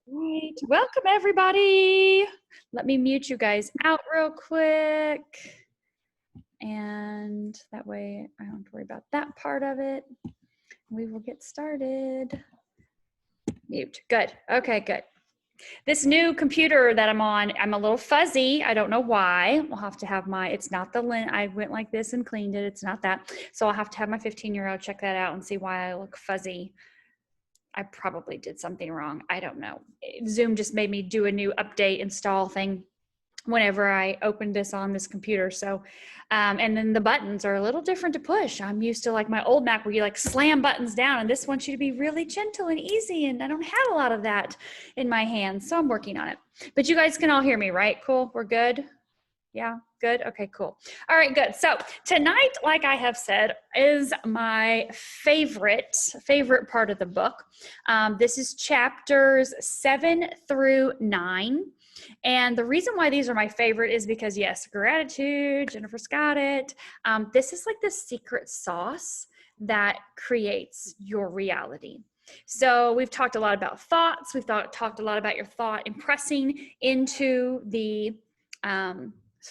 Right. Welcome, everybody. Let me mute you guys out real quick. And that way I don't have to worry about that part of it. We will get started. Mute. Good. Okay, good. This new computer that I'm on, I'm a little fuzzy. I don't know why. We'll have to have it's not the lint. I went like this and cleaned it. It's not that. So I'll have to have my 15-year-old check that out and see why I look fuzzy. I probably did something wrong. I don't know. Zoom just made me do a new update install thing whenever I opened this on this computer. So, and then the buttons are a little different to push. I'm used to like my old Mac where you like slam buttons down, and this wants you to be really gentle and easy. And I don't have a lot of that in my hands. So I'm working on it, but you guys can all hear me, right? Cool. We're good. Yeah, good. Okay, cool. All right, good. So tonight, like I have said, is my favorite part of the book. This is chapters 7 through 9. And the reason why these are my favorite is because, yes, gratitude, Jennifer's got it. This is like the secret sauce that creates your reality. So we've talked a lot about thoughts. We've talked a lot about your thought impressing into the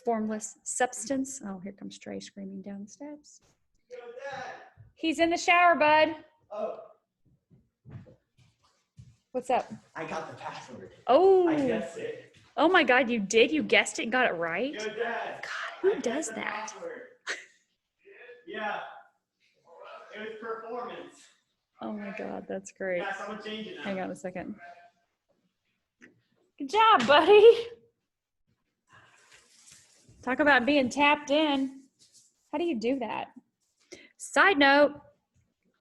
formless substance. Oh, here comes Trey screaming down the steps. He's in the shower, bud. Oh. What's up? I got the password. Oh. I guessed it. Oh my God, you did? You guessed it and got it right? Good dad. God, who does that? Yeah. It was performance. Oh my God, that's great. Yeah, someone change it now. Hang on a second. Good job, buddy. Talk about being tapped in. How do you do that? Side note,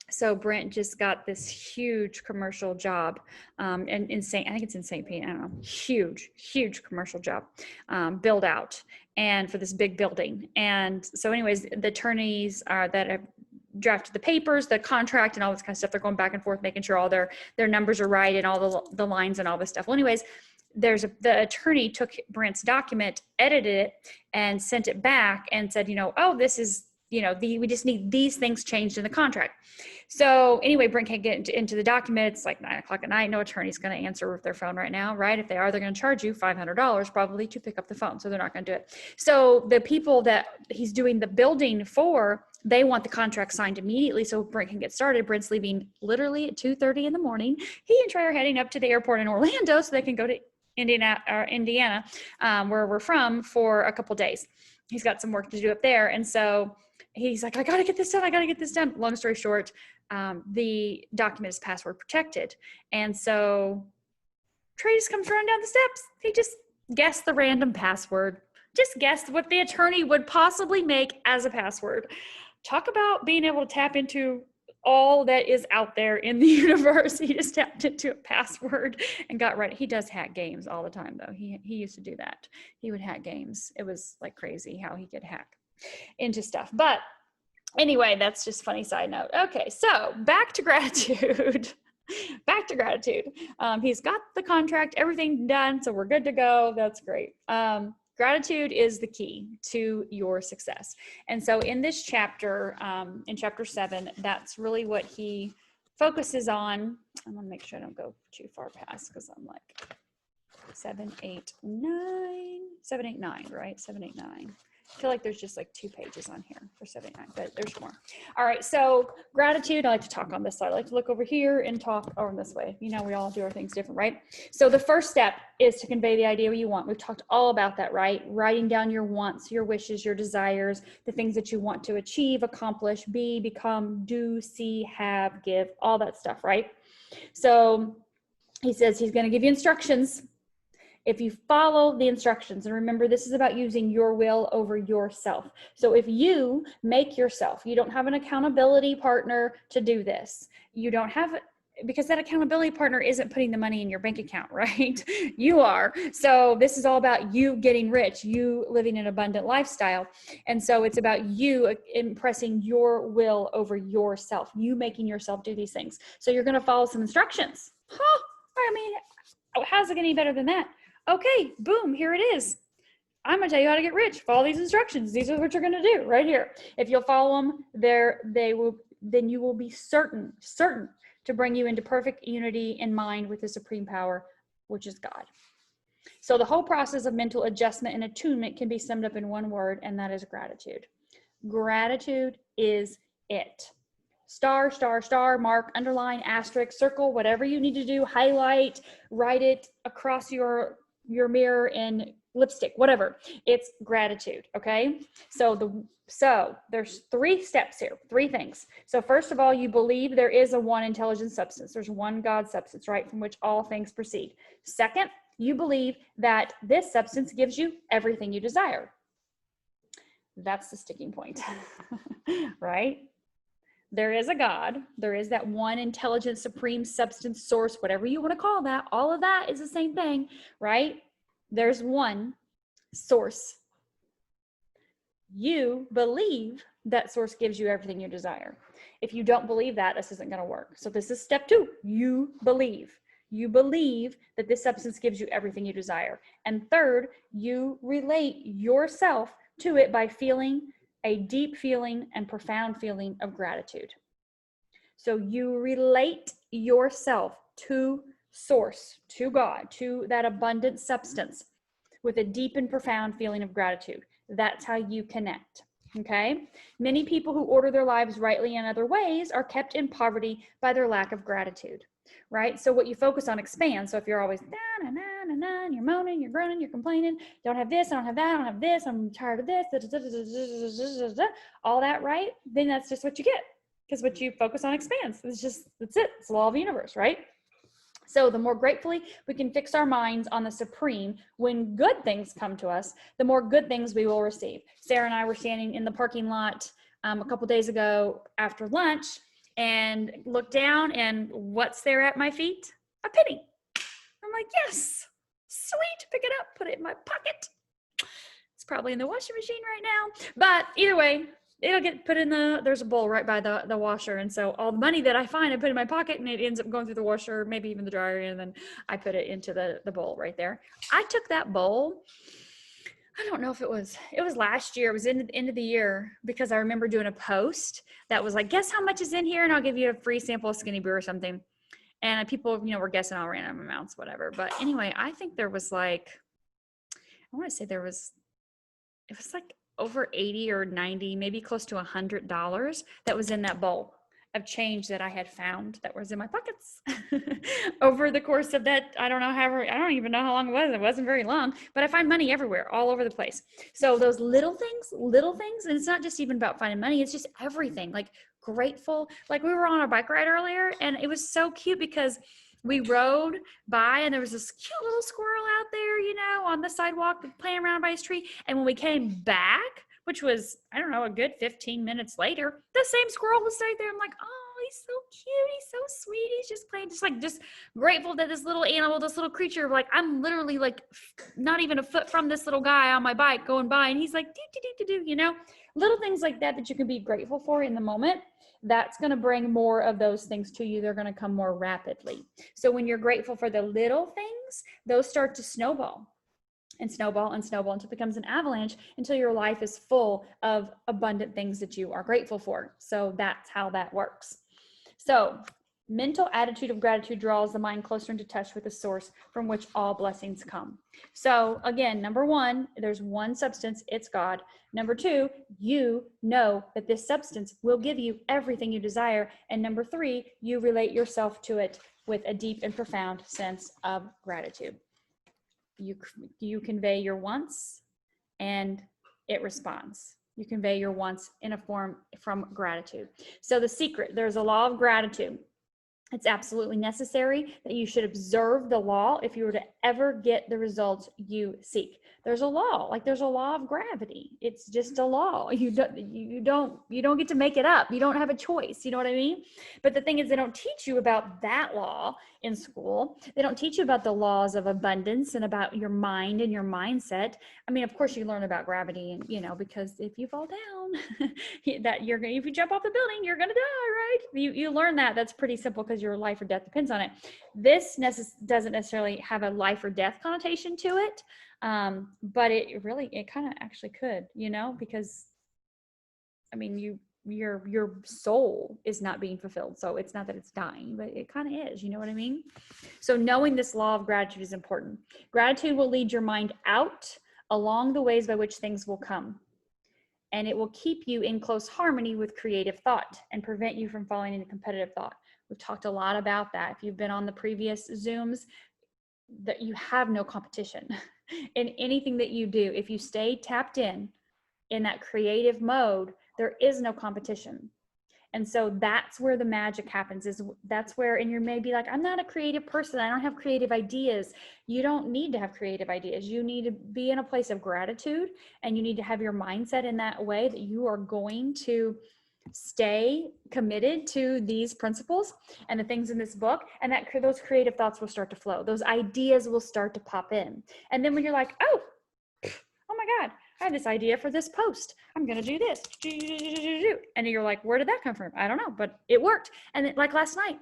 so Brent just got this huge commercial job I think it's in St. Pete, I don't know, huge commercial job, build out, and for this big building. And so anyways, the attorneys that have drafted the papers, the contract and all this kind of stuff, they're going back and forth, making sure all their numbers are right and all the lines and all this stuff. Well, anyways, the attorney took Brent's document, edited it, and sent it back and said, oh, this is, we just need these things changed in the contract. So anyway, Brent can't get into the document. It's like 9:00 at night. No attorney's going to answer with their phone right now, right? If they are, they're going to charge you $500 probably to pick up the phone. So they're not going to do it. So the people that he's doing the building for, they want the contract signed immediately so Brent can get started. Brent's leaving literally at 2:30 in the morning. He and Trey are heading up to the airport in Orlando so they can go to Indiana, where we're from, for a couple days. He's got some work to do up there. And so he's like, I got to get this done. Long story short, the document is password protected. And so Trey just comes running down the steps. He just guessed the random password, just guessed what the attorney would possibly make as a password. Talk about being able to tap into all that is out there in the universe. He just tapped into a password and got right. He does hack games all the time though. He used to do that. He would hack games. It was like crazy how he could hack into stuff. But anyway, that's just funny side note. Okay, so back to gratitude. Back to gratitude. He's got the contract, everything done, so we're good to go. That's great. Gratitude is the key to your success. And so in this chapter, in chapter 7, that's really what he focuses on. I'm gonna make sure I don't go too far past because I'm like 7, 8, 9, 7, 8, 9, right? 7, 8, 9. I feel like there's just like 2 pages on here for 79, but there's more. All right, so gratitude, I like to talk on this side. I like to look over here and talk over this way. We all do our things different, right? So the first step is to convey the idea you want. We've talked all about that, right? Writing down your wants, your wishes, your desires, the things that you want to achieve, accomplish, be, become, do, see, have, give, all that stuff, right? So he says he's going to give you instructions. If you follow the instructions, and remember, this is about using your will over yourself. So if you make yourself, you don't have an accountability partner to do this. You don't have, because that accountability partner isn't putting the money in your bank account, right? You are. So this is all about you getting rich, you living an abundant lifestyle. And so it's about you impressing your will over yourself, you making yourself do these things. So you're going to follow some instructions. I mean, how's it getting better than that? Okay, boom, here it is. I'm going to tell you how to get rich. Follow these instructions. These are what you're going to do right here. If you'll follow them, then you will be certain to bring you into perfect unity in mind with the supreme power which is God. So the whole process of mental adjustment and attunement can be summed up in one word, and that is gratitude. Gratitude is it. Star, star, star, mark, underline, asterisk, circle, whatever you need to do, highlight, write it across your mirror in lipstick, whatever. It's gratitude, okay? So there's 3 steps here, 3 things. So first of all, you believe there is a one intelligent substance. There's one God substance, right, from which all things proceed. Second, you believe that this substance gives you everything you desire. That's the sticking point, right? There is a God. There is that one intelligent, supreme substance, source, whatever you want to call that. All of that is the same thing, right? There's one source. You believe that source gives you everything you desire. If you don't believe that, this isn't going to work. So this is step 2. You believe. You believe that this substance gives you everything you desire. And third, you relate yourself to it by feeling a deep feeling and profound feeling of gratitude. So you relate yourself to source, to God, to that abundant substance with a deep and profound feeling of gratitude. That's how you connect. Okay? Many people who order their lives rightly in other ways are kept in poverty by their lack of gratitude, right? So what you focus on expands. So if you're always and you're moaning, you're groaning, you're complaining, don't have this, I don't have that, I don't have this, I'm tired of this, all that, right? Then that's just what you get, because what you focus on expands. That's it. It's the law of the universe, right? So the more gratefully we can fix our minds on the supreme, when good things come to us, the more good things we will receive. Sarah and I were standing in the parking lot a couple days ago after lunch and looked down, and what's there at my feet? A penny. I'm like, yes, sweet, pick it up, put it in my pocket. It's probably in the washing machine right now, but either way, it'll get put in there's a bowl right by the washer. And so all the money that I find, I put in my pocket, and it ends up going through the washer, maybe even the dryer. And then I put it into the bowl right there. I took that bowl. I don't know if it was last year. It was in the end of the year, because I remember doing a post that was like, guess how much is in here? And I'll give you a free sample of Skinny Brew or something. And people, were guessing all random amounts, whatever. But anyway, I think there was like, I want to say it was like over 80 or 90, maybe close to $100 that was in that bowl of change that I had found that was in my pockets over the course of that. I don't even know how long it was. It wasn't very long, but I find money everywhere, all over the place. So those little things, and it's not just even about finding money. It's just everything, like grateful. Like we were on a bike ride earlier, and it was so cute because we rode by and there was this cute little squirrel out there, on the sidewalk playing around by his tree. And when we came back, which was, I don't know, a good 15 minutes later, the same squirrel was right there. I'm like, oh, he's so cute. He's so sweet. He's just playing, just grateful that this little animal, this little creature, like I'm literally like not even a foot from this little guy on my bike going by. And he's like, do, little things like that you can be grateful for in the moment. That's going to bring more of those things to you. They're going to come more rapidly. So when you're grateful for the little things, those start to snowball and snowball and snowball until it becomes an avalanche, until your life is full of abundant things that you are grateful for. So that's how that works. So mental attitude of gratitude draws the mind closer into touch with the source from which all blessings come. So again, number 1, there's one substance, it's God. Number 2, you know that this substance will give you everything you desire. And number 3, you relate yourself to it with a deep and profound sense of gratitude. You convey your wants and it responds. You convey your wants in a form from gratitude. So the secret, there's a law of gratitude. It's absolutely necessary that you should observe the law if you were to ever get the results you seek. There's a law, like there's a law of gravity. It's just a law. You don't get to make it up. You don't have a choice. You know what I mean? But the thing is, they don't teach you about that law in school. They don't teach you about the laws of abundance and about your mind and your mindset. I mean, of course you learn about gravity, and because if you fall down, if you jump off the building, you're gonna die, right? You learn that. That's pretty simple because your life or death depends on it. This doesn't necessarily have a life or death connotation to it, but it kind of actually could, because I mean, your soul is not being fulfilled. So it's not that it's dying, but it kind of is, you know what I mean? So knowing this law of gratitude is important. Gratitude will lead your mind out along the ways by which things will come. And it will keep you in close harmony with creative thought and prevent you from falling into competitive thought. We've talked a lot about that. If you've been on the previous Zooms, that you have no competition in anything that you do. If you stay tapped in that creative mode, there is no competition. And so that's where the magic happens, is that's where, and you're maybe like, I'm not a creative person, I don't have creative ideas. You don't need to have creative ideas. You need to be in a place of gratitude, and you need to have your mindset in that way that you are going to stay committed to these principles and the things in this book, and that those creative thoughts will start to flow. Those ideas will start to pop in. And then when you're like, oh my God, I have this idea for this post. I'm going to do this. And you're like, where did that come from? I don't know, but it worked. And then, like last night,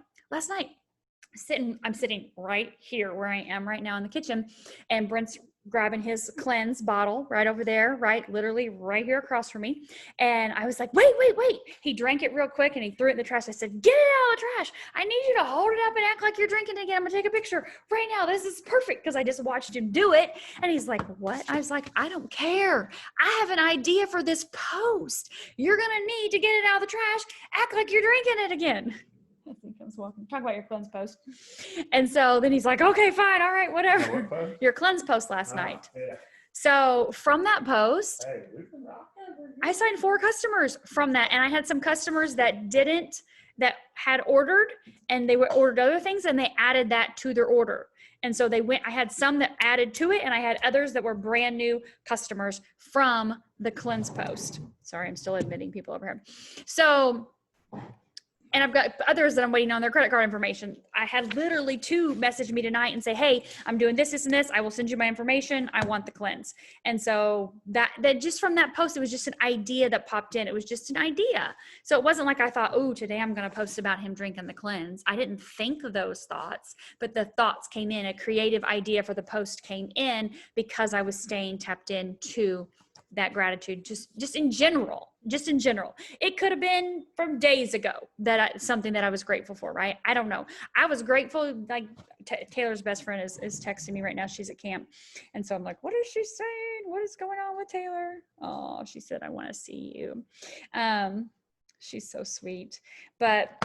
I'm sitting right here where I am right now in the kitchen, and Brent's grabbing his cleanse bottle right over there, right, literally right here across from me. And I was like, wait. He drank it real quick and he threw it in the trash. I said, get it out of the trash. I need you to hold it up and act like you're drinking it again. I'm gonna take a picture right now. This is perfect, because I just watched him do it. And he's like, what? I was like, I don't care. I have an idea for this post. You're gonna need to get it out of the trash. Act like you're drinking it again. I think I was walking. Talk about your cleanse post. And so then he's like, okay, fine. All right, whatever. Your cleanse post last night. Yeah. So from that post, Hey, we can rock that. I signed 4 customers from that. And I had some customers that had ordered, and they were ordered other things, and they added that to their order. And so I had some that added to it, and I had others that were brand new customers from the cleanse post. Sorry, I'm still admitting people over here. So, and I've got others that I'm waiting on their credit card information. I had literally 2 message me tonight and say, hey, I'm doing this, and this. I will send you my information. I want the cleanse. And so that just from that post, it was just an idea that popped in. It was just an idea. So it wasn't like I thought, oh, today I'm going to post about him drinking the cleanse. I didn't think of those thoughts, but the thoughts came in. A creative idea for the post came in because I was staying tapped into that gratitude, just in general. It could have been from days ago something that I was grateful for, right? I don't know. I was grateful, like Taylor's best friend is texting me right now. She's at camp. And so I'm like, what is she saying? What is going on with Taylor? Oh, she said, I want to see you. She's so sweet, but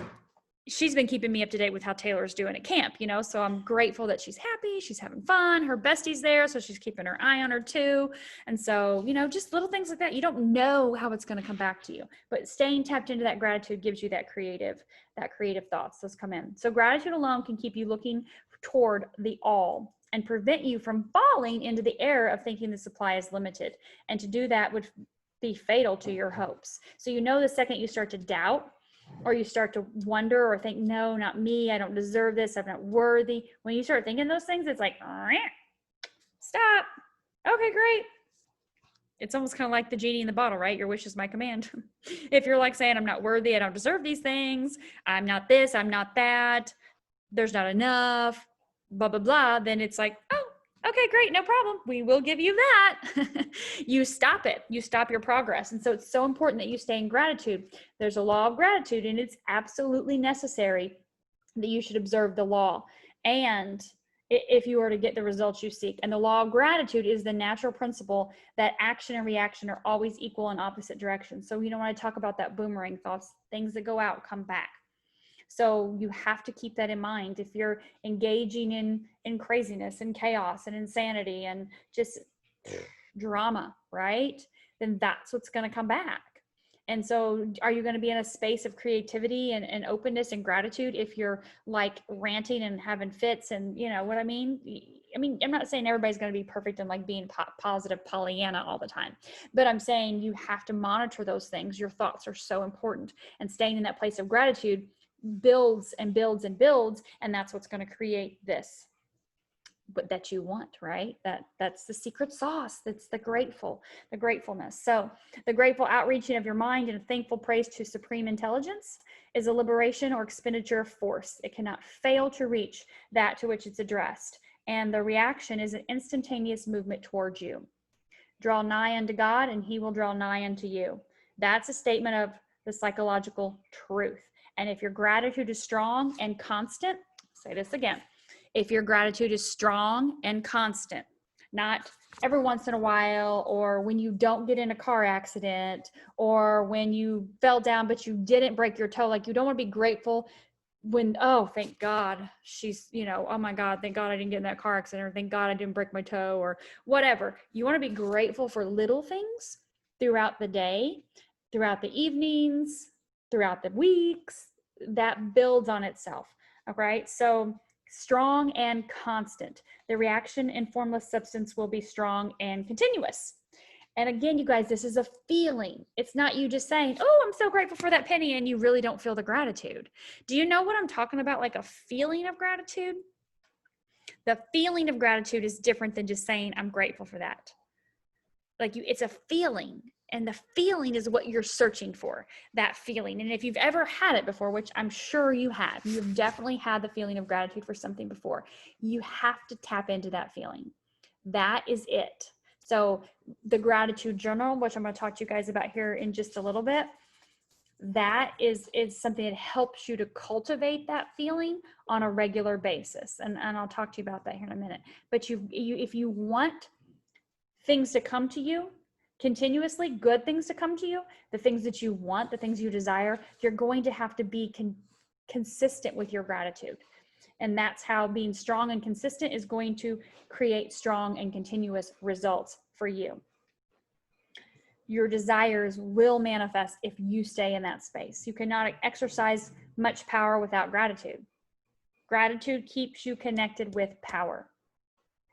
she's been keeping me up to date with how Taylor's doing at camp, so I'm grateful that she's happy, she's having fun, her bestie's there, so she's keeping her eye on her too. And so, just little things like that. You don't know how it's going to come back to you, but staying tapped into that gratitude gives you that creative thoughts. Those come in. So gratitude alone can keep you looking toward the all and prevent you from falling into the error of thinking the supply is limited. And to do that would be fatal to your hopes. So the second you start to doubt, or you start to wonder or think, no, not me, I don't deserve this, I'm not worthy. When you start thinking those things, it's like, stop. Okay, great. It's almost kind of like the genie in the bottle, right? Your wish is my command. If you're like saying, I'm not worthy, I don't deserve these things, I'm not this, I'm not that, there's not enough, blah, blah, blah, then it's like, oh, okay, great, no problem. We will give you that. You stop it. You stop your progress. And so it's so important that you stay in gratitude. There's a law of gratitude, and it's absolutely necessary that you should observe the law. And if you are to get the results you seek. And the law of gratitude is the natural principle that action and reaction are always equal in opposite directions. So, when I talk about that boomerang thoughts, things that go out come back. So you have to keep that in mind. If you're engaging in craziness and chaos and insanity and just drama, right? Then that's what's going to come back. And so are you going to be in a space of creativity and openness and gratitude if you're like ranting and having fits and what I mean? I'm not saying everybody's going to be perfect and like being positive Pollyanna all the time, but I'm saying you have to monitor those things. Your thoughts are so important, and staying in that place of gratitude builds and builds and builds, and that's what's going to create this but that you want, right? That's the secret sauce. That's the gratefulness. So the grateful outreaching of your mind and thankful praise to supreme intelligence is a liberation or expenditure of force. It cannot fail to reach that to which it's addressed, and the reaction is an instantaneous movement towards you. Draw nigh unto God and he will draw nigh unto you. That's a statement of the psychological truth. And if your gratitude is strong and constant, say this again, if your gratitude is strong and constant, not every once in a while, or when you don't get in a car accident, or when you fell down but you didn't break your toe, like you don't want to be grateful when, oh, thank God she's, you know, oh my God, thank God I didn't get in that car accident, or thank God I didn't break my toe, or whatever. You want to be grateful for little things throughout the day, throughout the evenings, throughout the weeks. That builds on itself. All right. So strong and constant. The reaction in formless substance will be strong and continuous. And again, you guys, this is a feeling. It's not you just saying, oh, I'm so grateful for that penny, and you really don't feel the gratitude. Do you know what I'm talking about? Like a feeling of gratitude? The feeling of gratitude is different than just saying, I'm grateful for that. Like it's a feeling, and the feeling is what you're searching for, that feeling. And if you've ever had it before, which I'm sure you have, you've definitely had the feeling of gratitude for something before. You have to tap into that feeling. That is it. So the gratitude journal, which I'm going to talk to you guys about here in just a little bit, that is something that helps you to cultivate that feeling on a regular basis. And I'll talk to you about that here in a minute. But if you want things to come to you continuously, good things to come to you, the things that you want, the things you desire, you're going to have to be consistent with your gratitude. And that's how being strong and consistent is going to create strong and continuous results for you. Your desires will manifest if you stay in that space. You cannot exercise much power without gratitude. Gratitude keeps you connected with power.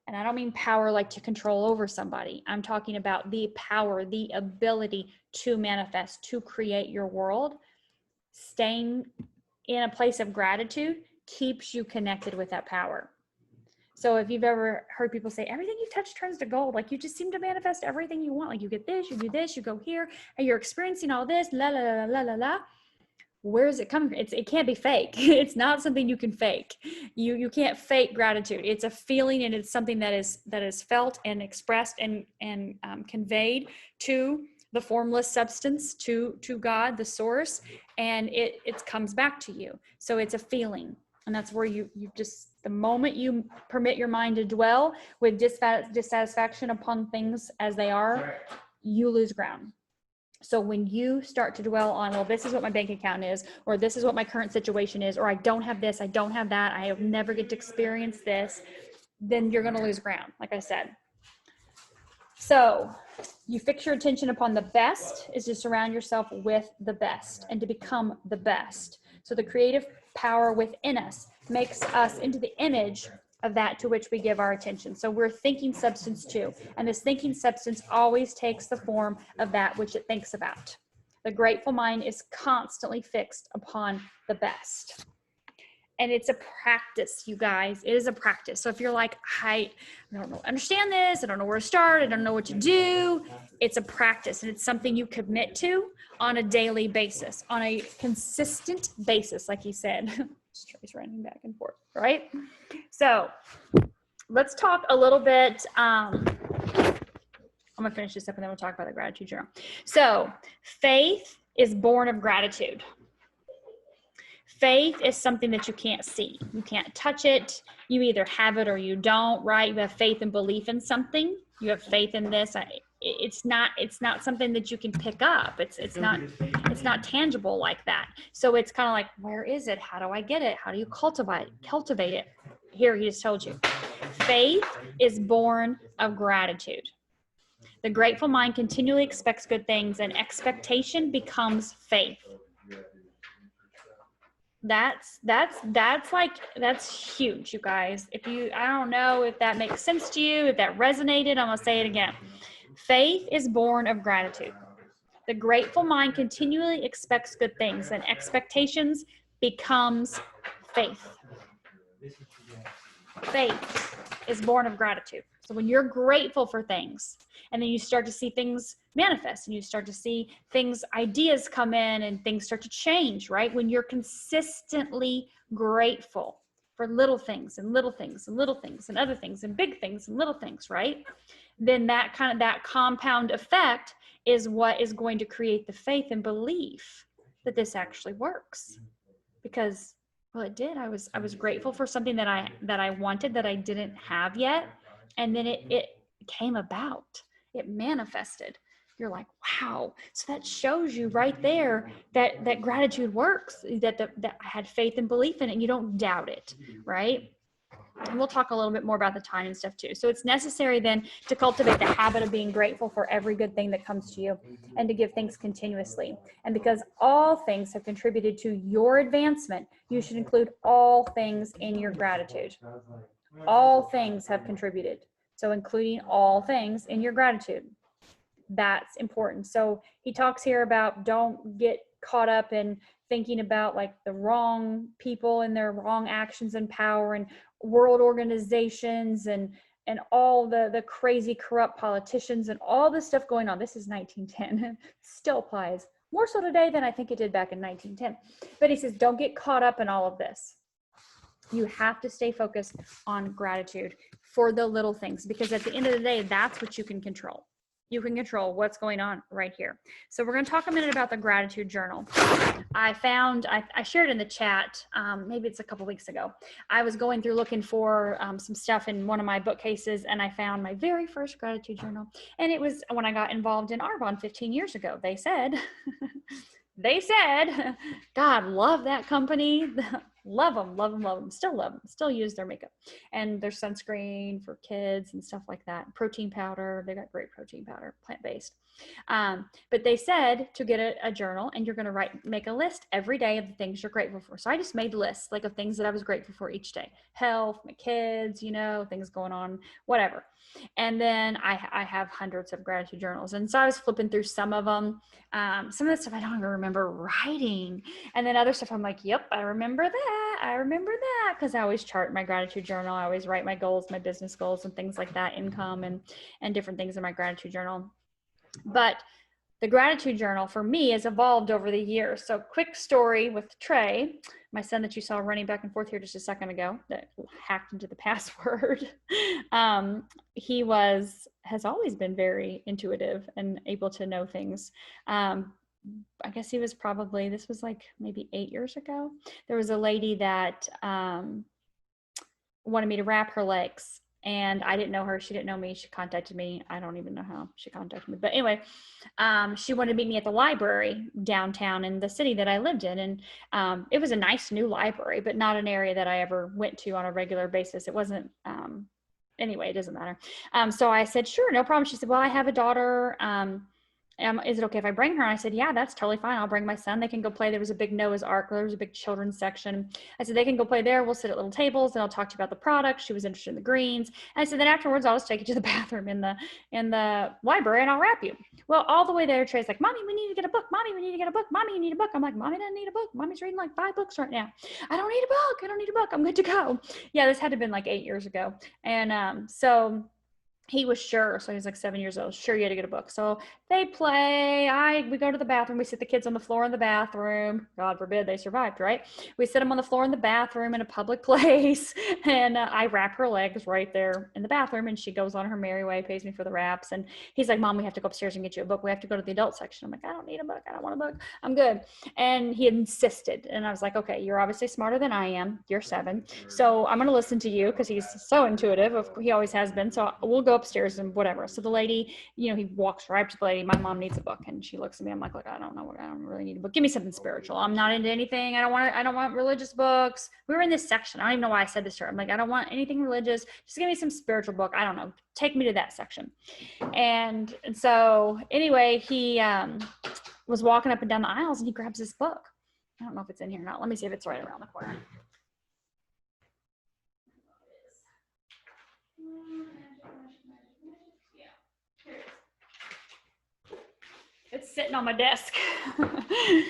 And I don't mean power like to control over somebody. I'm talking about the power, the ability to manifest, to create your world. Staying in a place of gratitude keeps you connected with that power. So if you've ever heard people say, everything you touch turns to gold, like you just seem to manifest everything you want. Like you get this, you do this, you go here, and you're experiencing all this, la, la, la, la, la, la. Where is it coming from? It can't be fake. It's not something you can fake. You can't fake gratitude. It's a feeling, and it's something that is felt and expressed and conveyed to the formless substance, to God, the source, and it comes back to you. So it's a feeling, and that's where you just, the moment you permit your mind to dwell with dissatisfaction upon things as they are, you lose ground. So when you start to dwell on, well, this is what my bank account is, or this is what my current situation is, or I don't have this, I don't have that, I have never get to experience this, then you're going to lose ground, like I said. So you fix your attention upon the best is to surround yourself with the best and to become the best. So the creative power within us makes us into the image of that to which we give our attention. So we're thinking substance too. And this thinking substance always takes the form of that which it thinks about. The grateful mind is constantly fixed upon the best. And it's a practice, you guys. It is a practice. So if you're like, I don't understand this, I don't know where to start, I don't know what to do, it's a practice, and it's something you commit to on a daily basis, on a consistent basis, like he said. Trey's running back and forth, right? So let's talk a little bit. I'm going to finish this up and then we'll talk about the gratitude journal. So faith is born of gratitude. Faith is something that you can't see. You can't touch it. You either have it or you don't, right? You have faith and belief in something. You have faith in this. It's not something that you can pick up. It's not tangible like that. So it's kind of like, where is it? How do I get it? How do you cultivate it? Here, he just told you. Faith is born of gratitude. The grateful mind continually expects good things, and expectation becomes faith. That's huge, you guys. I don't know if that makes sense to you, if that resonated, I'm gonna say it again. Faith is born of gratitude. The grateful mind continually expects good things, and expectations becomes faith. Faith is born of gratitude. So when you're grateful for things, and then you start to see things manifest, and you start to see things, ideas come in, and things start to change, right? When you're consistently grateful for little things and little things and little things and other things and big things and little things, right? Then that compound effect is what is going to create the faith and belief that this actually works, because, well, it did. I was grateful for something that I wanted that I didn't have yet. And then it came about, it manifested. You're like, wow. So that shows you right there that gratitude works, that I had faith and belief in it. And you don't doubt it, right? And we'll talk a little bit more about the time and stuff too. So it's necessary then to cultivate the habit of being grateful for every good thing that comes to you, and to give thanks continuously. And because all things have contributed to your advancement, you should include all things in your gratitude. All things have contributed. So including all things in your gratitude. That's important. So he talks here about don't get caught up in thinking about like the wrong people and their wrong actions and power and world organizations and all the crazy corrupt politicians and all this stuff going on. This is 1910. Still applies more so today than I think it did back in 1910. But he says, don't get caught up in all of this. You have to stay focused on gratitude for the little things, because at the end of the day, that's what you can control. You can control what's going on right here. So we're going to talk a minute about the gratitude journal. I shared in the chat, maybe it's a couple weeks ago. I was going through looking for some stuff in one of my bookcases, and I found my very first gratitude journal. And it was when I got involved in Arbonne 15 years ago. They said, God, love that company. Love them, still love them, still use their makeup and their sunscreen for kids and stuff like that. Protein powder, they got great protein powder, plant-based. But they said to get a journal, and you're going to make a list every day of the things you're grateful for. So I just made lists like of things that I was grateful for each day. Health, my kids, things going on, whatever. And then I have hundreds of gratitude journals. And so I was flipping through some of them. Some of the stuff I don't even remember writing. And then other stuff I'm like, yep, I remember that. Because I always chart my gratitude journal. I always write my goals, my business goals and things like that, income and different things in my gratitude journal. But the gratitude journal for me has evolved over the years. So quick story with Trey, my son that you saw running back and forth here just a second ago that hacked into the password. He has always been very intuitive and able to know things. I guess this was like maybe 8 years ago. There was a lady that wanted me to wrap her legs. And I didn't know her. She didn't know me. She contacted me. I don't even know how she contacted me. But anyway, she wanted to meet me at the library downtown in the city that I lived in. And it was a nice new library, but not an area that I ever went to on a regular basis. It wasn't, anyway, it doesn't matter. So I said, sure, no problem. She said, well, I have a daughter. Is it okay if I bring her? And I said, yeah, that's totally fine. I'll bring my son. They can go play. There was a big Noah's Ark. There was a big children's section. I said, they can go play there. We'll sit at little tables and I'll talk to you about the product. She was interested in the greens. And I said, then afterwards, I'll just take you to the bathroom in the library and I'll wrap you. Well, all the way there, Trey's like, Mommy, we need to get a book. Mommy, we need to get a book. Mommy, you need a book. I'm like, Mommy doesn't need a book. Mommy's reading like 5 books right now. I don't need a book. I'm good to go. Yeah, this had to have been like 8 years ago. And so he was sure. So he's like 7 years old. Sure, you had to get a book. So they play. We go to the bathroom. We sit the kids on the floor in the bathroom. God forbid they survived, right? We sit them on the floor in the bathroom in a public place. And I wrap her legs right there in the bathroom. And she goes on her merry way, pays me for the wraps. And he's like, Mom, we have to go upstairs and get you a book. We have to go to the adult section. I'm like, I don't need a book. I don't want a book. I'm good. And he insisted. And I was like, okay, you're obviously smarter than I am. You're 7. So I'm going to listen to you because he's so intuitive. He always has been. So we'll go upstairs and whatever. So the lady, he walks right up to the lady. My mom needs a book. And she looks at me. I'm like, look, I don't really need a book. Give me something spiritual. I'm not into anything. I don't want religious books. We were in this section. I don't even know why I said this to her. I'm like, I don't want anything religious. Just give me some spiritual book. I don't know. Take me to that section. And so anyway, he was walking up and down the aisles and he grabs this book. I don't know if it's in here or not. Let me see if it's right around the corner. It's sitting on my desk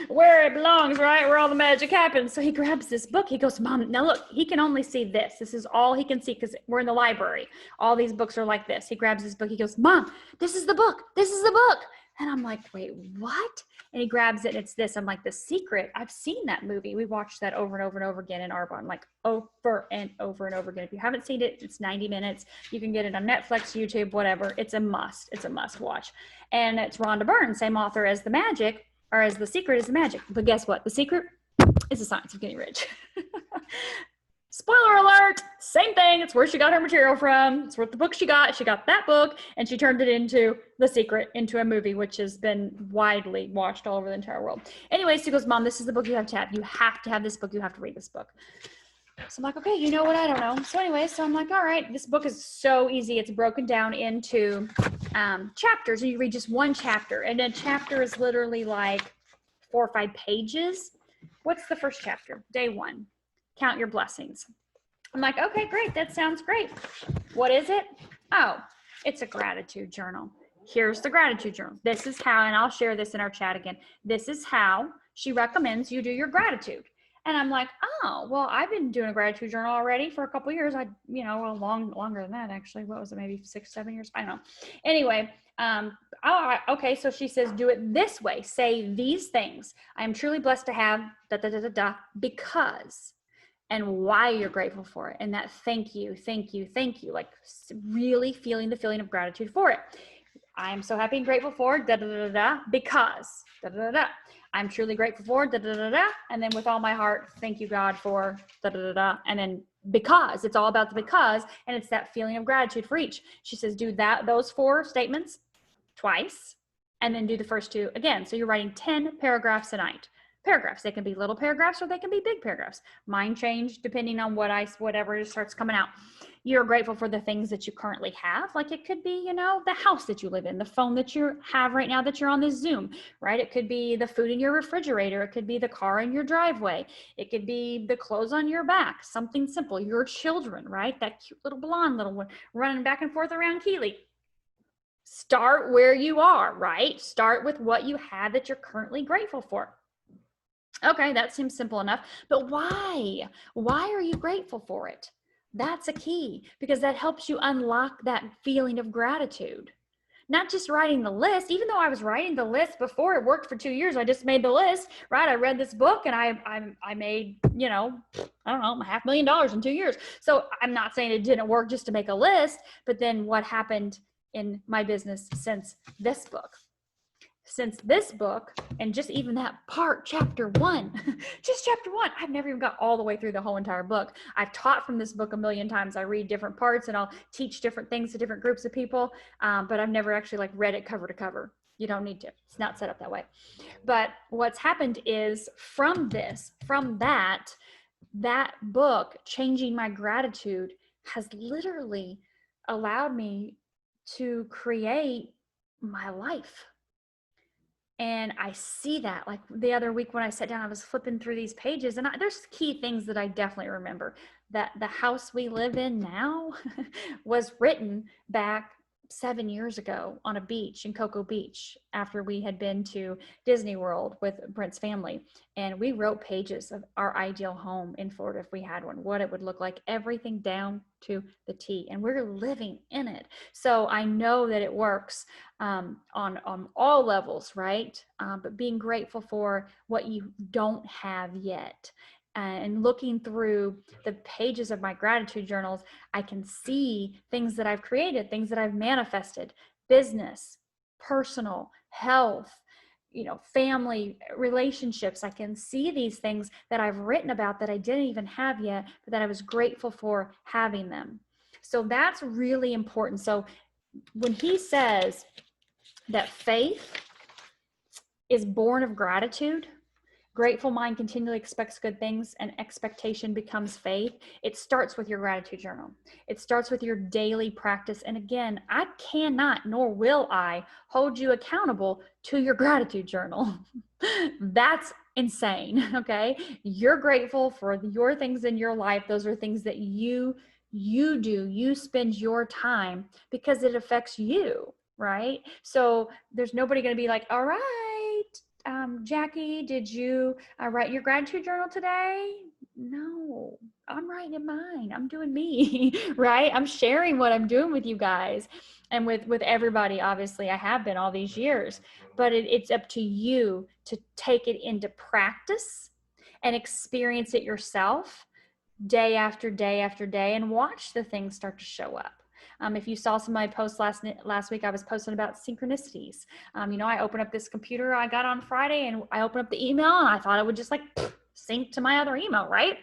where it belongs, right? Where all the magic happens. So he grabs this book. He goes, Mom, now look, he can only see this. This is all he can see because we're in the library. All these books are like this. He grabs this book. He goes, Mom, this is the book. This is the book. And I'm like, wait, what? And he grabs it and it's this. I'm like, The Secret. I've seen that movie. We watched that over and over and over again in Arbonne, like over and over and over again. If you haven't seen it, it's 90 minutes. You can get it on Netflix, YouTube, whatever. It's a must. It's a must watch. And it's Rhonda Byrne, same author as The Magic. Whereas the secret is the magic. But guess what? The secret is the science of getting rich. Spoiler alert, same thing. It's where she got her material from. It's what the book she got. She got that book and she turned it into The Secret, into a movie, which has been widely watched all over the entire world. Anyways, she goes, Mom, this is the book you have to have. You have to have this book. You have to read this book. So I'm like, okay, you know what? I don't know. So anyway, so I'm like, all right, this book is so easy. It's broken down into chapters, and you read just one chapter. And a chapter is literally like 4 or 5 pages. What's the first chapter? Day 1. Count your blessings. I'm like, okay, great. That sounds great. What is it? Oh, it's a gratitude journal. Here's the gratitude journal. This is how, and I'll share this in our chat again. This is how she recommends you do your gratitude. And I'm like, oh, well, I've been doing a gratitude journal already for a couple of years. Longer than that, actually. What was it? Maybe 6, 7 years? I don't know. Anyway, okay. So she says, do it this way. Say these things. I am truly blessed to have because, and why you're grateful for it. And that thank you, like really feeling the feeling of gratitude for it. I'm so happy and grateful for because I'm truly grateful for and then with all my heart, thank you God for and then because, it's all about the because, and it's that feeling of gratitude for each. She says do those 4 statements twice and then do the first 2 again. So you're writing 10 paragraphs a night. Paragraphs, they can be little paragraphs or they can be big paragraphs. Mine change depending on whatever starts coming out. You're grateful for the things that you currently have. Like it could be, the house that you live in, the phone that you have right now that you're on this Zoom, right? It could be the food in your refrigerator. It could be the car in your driveway. It could be the clothes on your back, something simple. Your children, right? That cute little blonde little one running back and forth around Keely. Start where you are, right? Start with what you have that you're currently grateful for. Okay, that seems simple enough, but why? Why are you grateful for it? That's a key, because that helps you unlock that feeling of gratitude. Not just writing the list, even though I was writing the list before, it worked for 2 years. I just made the list, right? I read this book and I made, I don't know, $500,000 in 2 years. So I'm not saying it didn't work just to make a list, but then what happened in my business since this book? Since this book, and just even that part, chapter 1, just chapter 1, I've never even got all the way through the whole entire book. I've taught from this book a million times. I read different parts and I'll teach different things to different groups of people, but I've never actually read it cover to cover. You don't need to. It's not set up that way. But what's happened is from that book, changing my gratitude, has literally allowed me to create my life. And I see that, like the other week when I sat down, I was flipping through these pages, and there's key things that I definitely remember. That the house we live in now was written back 7 years ago on a beach in Cocoa Beach after we had been to Disney World with Brent's family. And we wrote pages of our ideal home in Florida if we had one, what it would look like, everything down to the T. And we're living in it. So I know that it works on all levels, right? But being grateful for what you don't have yet. And looking through the pages of my gratitude journals, I can see things that I've created, things that I've manifested, business, personal, health, family, relationships. I can see these things that I've written about that I didn't even have yet, but that I was grateful for having them. So that's really important. So when he says that faith is born of gratitude, grateful mind continually expects good things, and expectation becomes faith. It starts with your gratitude journal. It starts with your daily practice. And again, I cannot, nor will I, hold you accountable to your gratitude journal. That's insane, okay? You're grateful for your things in your life. Those are things that you do. You spend your time because it affects you, right? So there's nobody going to be like, all right, Jackie, did you write your gratitude journal today? No, I'm writing in mine. I'm doing me, right? I'm sharing what I'm doing with you guys and with everybody. Obviously, I have been all these years, but it's up to you to take it into practice and experience it yourself day after day after day and watch the things start to show up. If you saw some of my posts last week, I was posting about synchronicities. I opened up this computer I got on Friday, and I opened up the email, and I thought it would just like sync to my other email, right?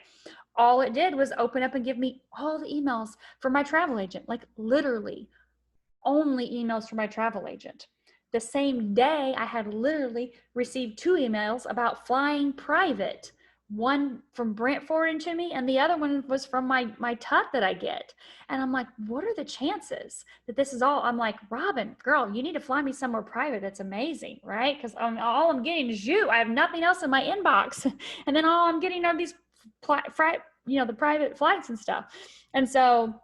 All it did was open up and give me all the emails from my travel agent, like literally only emails from my travel agent. The same day, I had literally received 2 emails about flying private. One from Brent forwarding to me, and the other one was from my tut that I get. And I'm like, what are the chances that this is all? I'm like, Robin, girl, you need to fly me somewhere private. That's amazing, right? Because all I'm getting is you. I have nothing else in my inbox. And then all I'm getting are these, the private flights and stuff. And so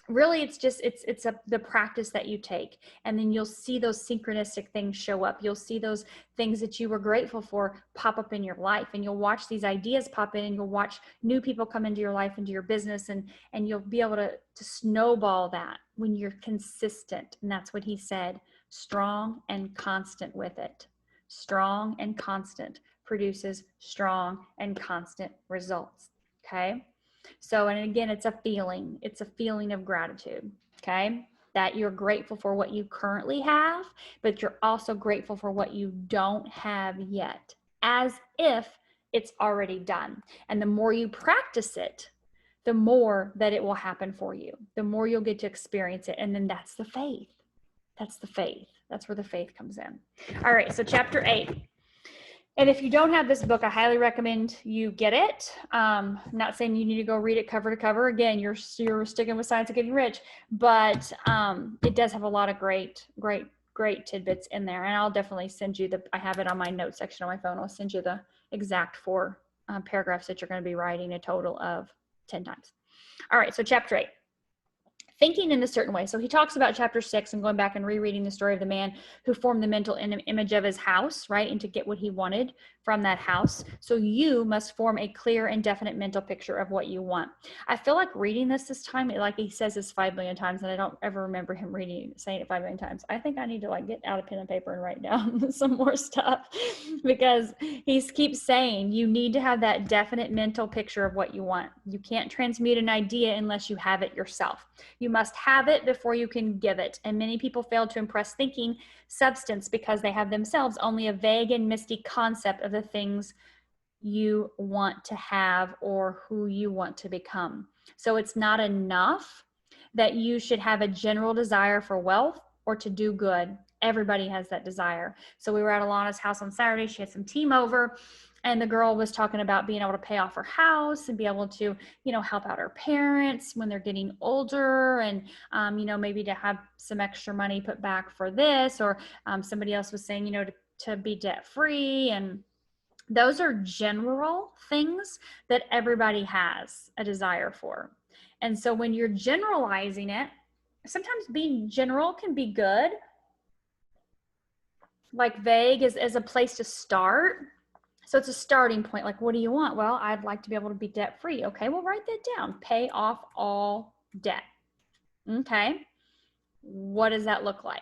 really it's the practice that you take, and then you'll see those synchronistic things show up. You'll see those things that you were grateful for pop up in your life, and you'll watch these ideas pop in, and you'll watch new people come into your life, into your business, and you'll be able to snowball that when you're consistent. And that's what he said, strong and constant with it. Strong and constant produces strong and constant results. Okay. So, and again, it's a feeling of gratitude, okay? That you're grateful for what you currently have, but you're also grateful for what you don't have yet, as if it's already done. And the more you practice it, the more that it will happen for you, the more you'll get to experience it. And then that's the faith. That's the faith. That's where the faith comes in. All right, so chapter 8. And if you don't have this book, I highly recommend you get it. I'm not saying you need to go read it cover to cover. Again, you're sticking with Science of Getting Rich, but it does have a lot of great tidbits in there. And I'll definitely send you I have it on my notes section on my phone. I'll send you the exact 4 paragraphs that you're going to be writing a total of 10 times. All right, so chapter 8. Thinking in a certain way. So he talks about chapter 6 and going back and rereading the story of the man who formed the mental image of his house, right? And to get what he wanted from that house. So you must form a clear and definite mental picture of what you want. I feel like reading this time, like he says this 5 million times, and I don't ever remember him saying it 5 million times. I think I need to like get out a pen and paper and write down some more stuff, because he keeps saying you need to have that definite mental picture of what you want. You can't transmute an idea unless you have it yourself. You must have it before you can give it. And many people fail to impress thinking substance because they have themselves only a vague and misty concept of the things you want to have or who you want to become. So it's not enough that you should have a general desire for wealth or to do good. Everybody has that desire. So we were at Alana's house on Saturday. She had some team over, and the girl was talking about being able to pay off her house and be able to, help out her parents when they're getting older, and, maybe to have some extra money put back for this, or somebody else was saying, to be debt free. And those are general things that everybody has a desire for. And so when you're generalizing it, sometimes being general can be good. Like vague is a place to start. So it's a starting point. Like, what do you want? Well, I'd like to be able to be debt free. Okay, well, write that down. Pay off all debt. Okay, what does that look like?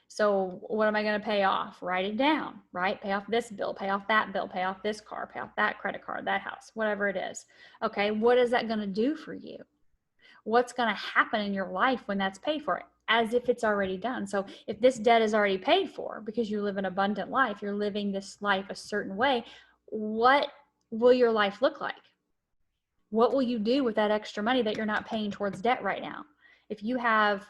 So what am I going to pay off? Write it down, right? Pay off this bill, pay off that bill, pay off this car, pay off that credit card, that house, whatever it is. Okay, what is that going to do for you? What's going to happen in your life when that's paid for? As if it's already done. So if this debt is already paid for because you live an abundant life, you're living this life a certain way, what will your life look like? What will you do with that extra money that you're not paying towards debt right now? If you have,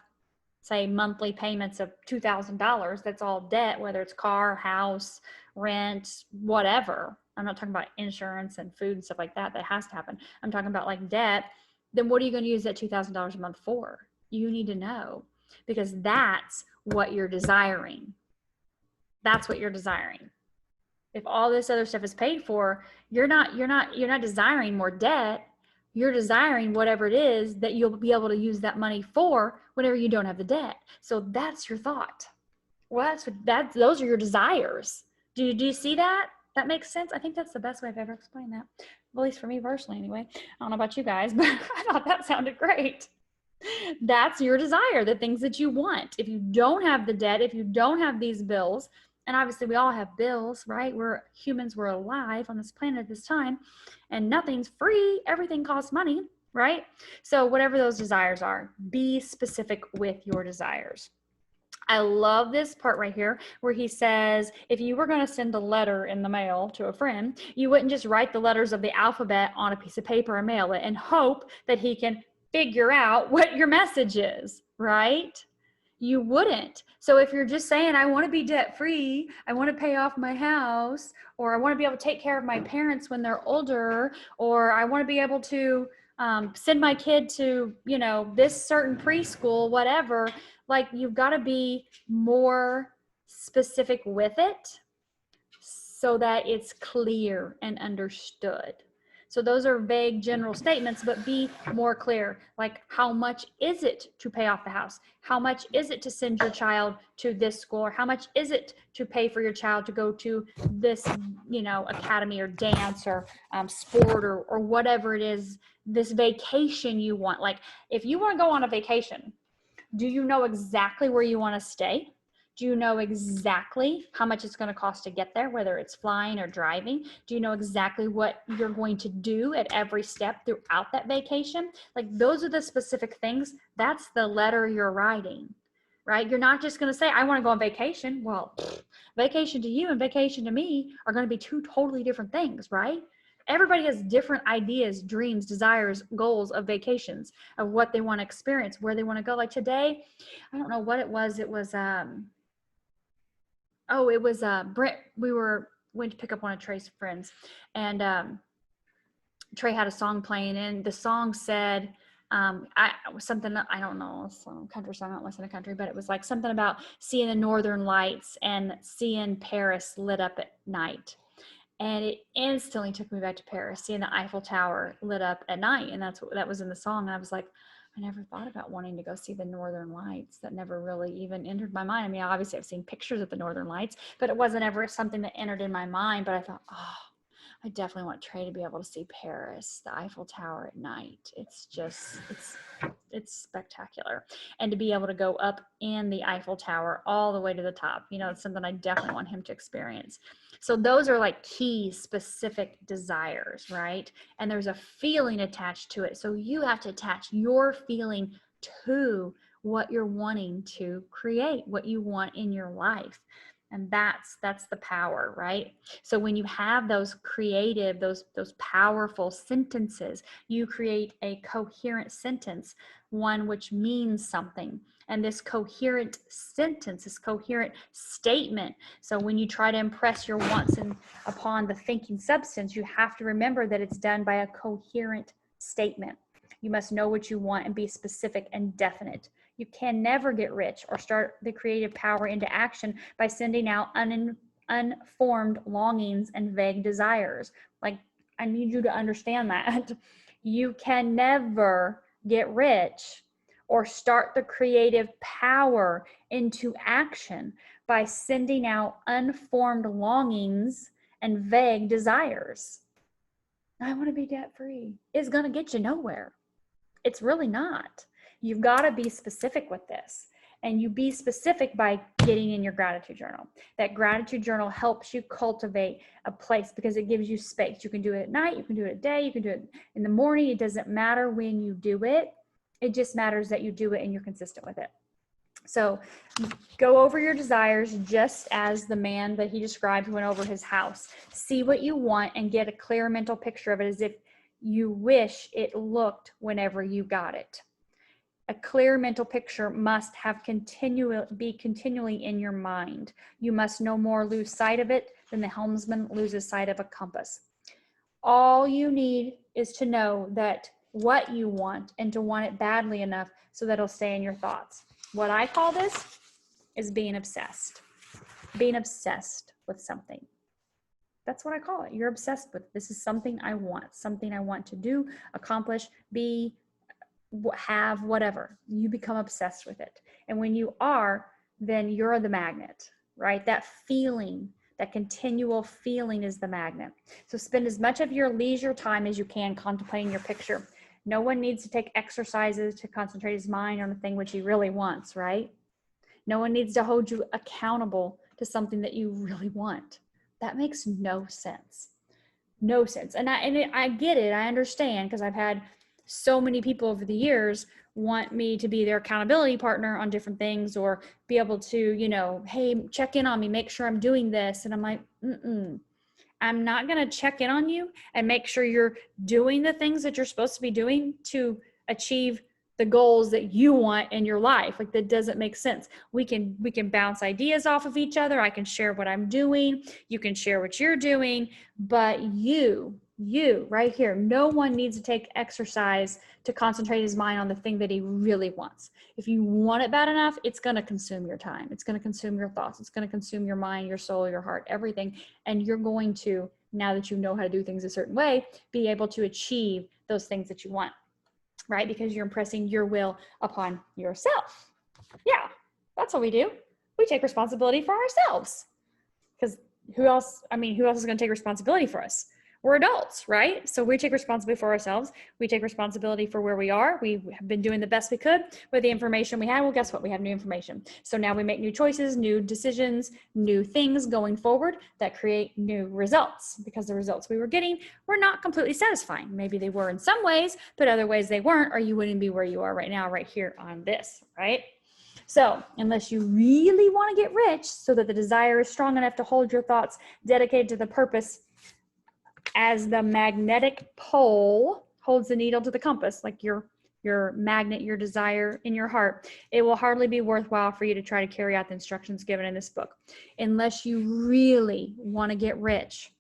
say, monthly payments of $2,000, that's all debt, whether it's car, house, rent, whatever. I'm not talking about insurance and food and stuff like that. That has to happen. I'm talking about like debt. Then what are you going to use that $2,000 a month for? You need to know, because that's what you're desiring. That's what you're desiring. If all this other stuff is paid for, you're not desiring more debt. You're desiring whatever it is that you'll be able to use that money for whenever you don't have the debt. So that's your thought. Well, those are your desires. Do you see that? That makes sense. I think that's the best way I've ever explained that. At least for me personally, anyway. I don't know about you guys, but I thought that sounded great. That's your desire, the things that you want. If you don't have the debt, if you don't have these bills, and obviously we all have bills, right? We're humans, we're alive on this planet at this time, and nothing's free. Everything costs money. right? So whatever those desires are, be specific with your desires. I love this part right here where he says, if you were going to send a letter in the mail to a friend, you wouldn't just write the letters of the alphabet on a piece of paper and mail it and hope that he can figure out what your message is, right? You wouldn't. So if you're just saying, I want to be debt free, I want to pay off my house, or I want to be able to take care of my parents when they're older, or I want to be able to send my kid to, this certain preschool, whatever, like you've got to be more specific with it so that it's clear and understood. So those are vague general statements, but be more clear. Like, how much is it to pay off the house? How much is it to send your child to this school? Or how much is it to pay for your child to go to this, academy or dance or sport or whatever it is, this vacation you want? Like, if you want to go on a vacation, do you know exactly where you want to stay? Do you know exactly how much it's going to cost to get there, whether it's flying or driving? Do you know exactly what you're going to do at every step throughout that vacation? Like, those are the specific things. That's the letter you're writing, right? You're not just going to say, I want to go on vacation. Well, vacation to you and vacation to me are going to be two totally different things, right? Everybody has different ideas, dreams, desires, goals of vacations, of what they want to experience, where they want to go. Like today, I don't know what it was. It was, Brent. Went to pick up one of Trey's friends, and Trey had a song playing, and the song said, something, I don't know, some country song, I don't listen to country, but it was like something about seeing the northern lights and seeing Paris lit up at night. And it instantly took me back to Paris, seeing the Eiffel Tower lit up at night. And that was in the song. And I was like, I never thought about wanting to go see the Northern Lights. That never really even entered my mind. I mean, obviously I've seen pictures of the Northern Lights, but it wasn't ever something that entered in my mind. But I thought, oh, I definitely want Trey to be able to see Paris, the Eiffel Tower at night. It's spectacular. And to be able to go up in the Eiffel Tower all the way to the top, it's something I definitely want him to experience. So those are like key specific desires, right? And there's a feeling attached to it. So you have to attach your feeling to what you're wanting to create, what you want in your life. And that's the power, right? So when you have those creative, those powerful sentences, you create a coherent sentence, one which means something. And this coherent sentence, this coherent statement. So when you try to impress your wants upon the thinking substance, you have to remember that it's done by a coherent statement. You must know what you want and be specific and definite. You can never get rich or start the creative power into action by sending out unformed longings and vague desires. Like, I need you to understand that. You can never get rich or start the creative power into action by sending out unformed longings and vague desires. I want to be debt free. It's going to get you nowhere. It's really not. You've got to be specific with this. And you be specific by getting in your gratitude journal. That gratitude journal helps you cultivate a place because it gives you space. You can do it at night, you can do it at day, you can do it in the morning. It doesn't matter when you do it. It just matters that you do it and you're consistent with it. So go over your desires just as the man that he described went over his house. See what you want and get a clear mental picture of it as if you wish it looked whenever you got it. A clear mental picture must be continually in your mind. You must no more lose sight of it than the helmsman loses sight of a compass. All you need is to know that what you want and to want it badly enough so that it'll stay in your thoughts. What I call this is being obsessed. Being obsessed with something. That's what I call it. You're obsessed with. This is something I want to do, accomplish, be, have, whatever. You become obsessed with it. And when you are, then you're the magnet, right? That feeling, that continual feeling is the magnet. So spend as much of your leisure time as you can contemplating your picture. No one needs to take exercises to concentrate his mind on the thing which he really wants, right? No one needs to hold you accountable to something that you really want. That makes no sense. No sense. And I get it. I understand because I've had So many people over the years want me to be their accountability partner on different things, or be able to, you know, hey, check in on me, make sure I'm doing this. And I'm like, I'm not going to check in on you and make sure you're doing the things that you're supposed to be doing to achieve the goals that you want in your life. Like, that doesn't make sense. We can bounce ideas off of each other. I can share what I'm doing. You can share what you're doing, but you right here, no one needs to take exercise to concentrate his mind on the thing that he really wants. If you want it bad enough, it's going to consume your time. It's going to consume your thoughts. It's going to consume your mind, your soul, your heart, everything. And you're going to, now that you know how to do things a certain way, be able to achieve those things that you want, right? Because you're impressing your will upon yourself. Yeah, that's what we do. We take responsibility for ourselves. Because who else is going to take responsibility for us? We're adults, right? So we take responsibility for ourselves. We take responsibility for where we are. We have been doing the best we could with the information we had. Well, guess what? We have new information. So now we make new choices, new decisions, new things going forward that create new results, because the results we were getting were not completely satisfying. Maybe they were in some ways, but other ways they weren't, or you wouldn't be where you are right now, right here on this, right? So unless you really want to get rich, so that the desire is strong enough to hold your thoughts dedicated to the purpose, as the magnetic pole holds the needle to the compass, like your magnet, your desire in your heart, it will hardly be worthwhile for you to try to carry out the instructions given in this book, unless you really want to get rich,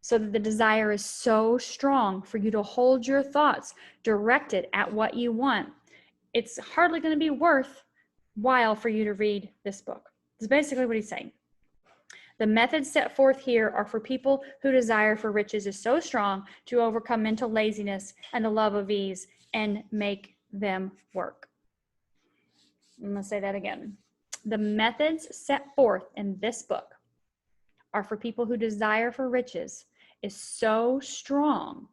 so that the desire is so strong for you to hold your thoughts directed at what you want. It's hardly going to be worthwhile for you to read this book. That's basically what he's saying. The methods set forth here are for people whose desire for riches is so strong to overcome mental laziness and the love of ease and make them work. I'm going to say that again. The methods set forth in this book are for people whose desire for riches is so strong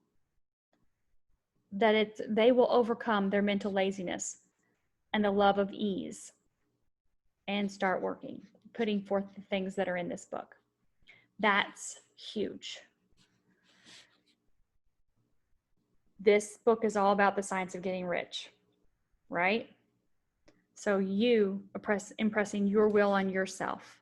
that they will overcome their mental laziness and the love of ease and start working, putting forth the things that are in this book. That's huge. This book is all about the science of getting rich, right? So you impressing your will on yourself,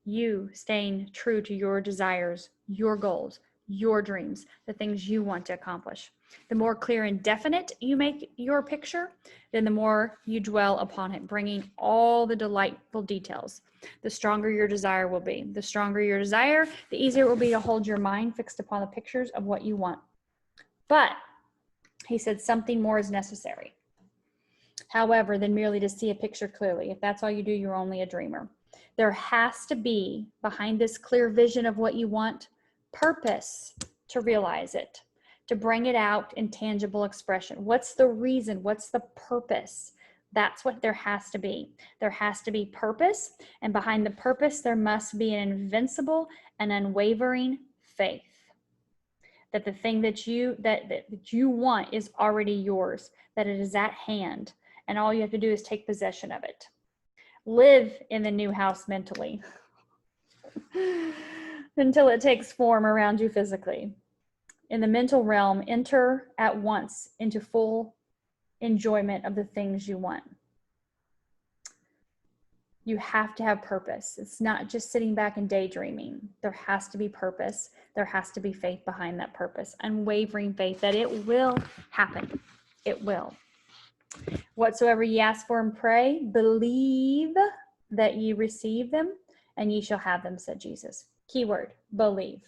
you staying true to your desires, your goals, your dreams, the things you want to accomplish. The more clear and definite you make your picture, then the more you dwell upon it, bringing all the delightful details. The stronger your desire will be. The stronger your desire, the easier it will be to hold your mind fixed upon the pictures of what you want. But he said something more is necessary, however, than merely to see a picture clearly. If that's all you do, you're only a dreamer. There has to be, behind this clear vision of what you want, purpose to realize it, to bring it out in tangible expression. What's the reason? What's the purpose? That's what there has to be. There has to be purpose, and behind the purpose, there must be an invincible and unwavering faith that the thing that you want is already yours, that it is at hand, and all you have to do is take possession of it. Live in the new house mentally until it takes form around you physically. In the mental realm, enter at once into full enjoyment of the things you want. You have to have purpose. It's not just sitting back and daydreaming. There has to be purpose. There has to be faith behind that purpose. Unwavering faith that it will happen. It will. Whatsoever ye ask for and pray, believe that ye receive them, and ye shall have them, said Jesus. Keyword, believe.